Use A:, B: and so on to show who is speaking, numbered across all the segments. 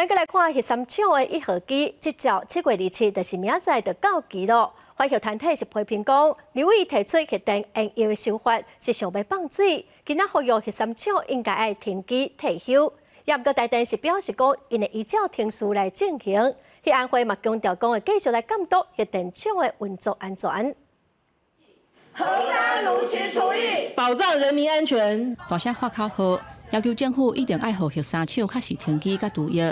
A: 咱再来看核三厂的1号机，接照7月27，就是明仔就到期咯。环协团体是批评讲，刘伟提出核电延役的想法是想要放水，今仔呼吁核三厂应该要停机退休。也毋过台电是表示讲，因会依照程序来进行。核安会嘛强调讲会继续来监督核电厂的运作安全。
B: 核三如期处理，保障人民安全。
C: 大声发口号，要求政府一定要让核三厂确实停机甲除役。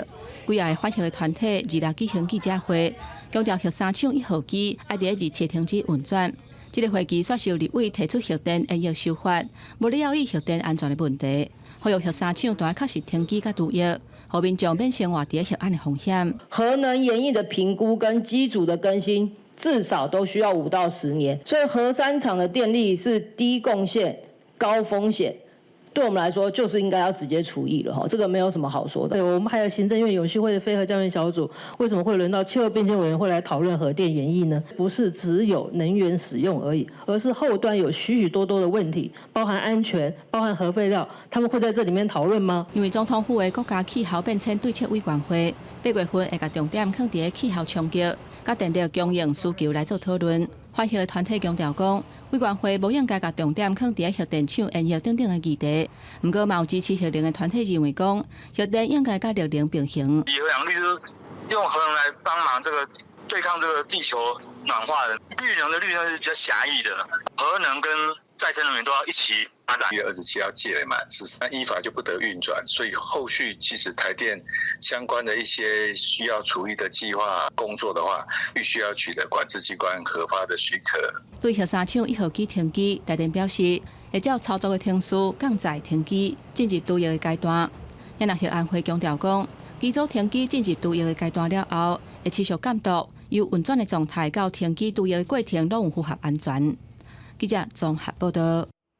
C: 几个反核的团体26举行记者会，强调核三厂1号机要伫27停止运转。这个会议接受立委提出核电延役修法，无了以核电安全的问题，呼吁核三厂都要确实停机甲除役，互民众免生活伫核安的风险。
B: 核能延役的评估跟机组的更新，至少都需要5到10年，所以核三厂的电力是低贡献、高风险。对我们来说，就是应该要直接除役了哈，这个没有什么好说的。
D: 对，我们还有行政院永续会的非核教育小组，为什么会轮到气候变迁委员会来讨论核电延役呢？不是只有能源使用而已，而是后端有许许多多的问题，包含安全、包含核废料，他们会在这里面讨论吗？
C: 因为总统府的国家气候变迁对策委员会8月份会把重点放在气候冲击、甲电力供应需求来做讨论。反核的团体强调讲，委员会无应该把重点放在核电厂延役等等的议题。不过，有支持核能的团体认为讲，核电应该甲绿能并行。
E: 以核养绿就是用核能来帮忙对抗地球暖化的。绿能是比较狭义的，核能跟再生能源都要一起发展。
F: 1月27号届满，那依法就不得运转，所以后续其实台电相关的一些需要处理的计划工作的话，必须要取得管制机关核发的许可。
C: 对核三厂1号机停机，台电表示会照操作的程序降载停机，进入除役的阶段。也若核安会强调讲，机组停机进入除役的阶段了后，会持续监督由运转的状态到停机除役的过程，拢有符合安全。记者综合报道。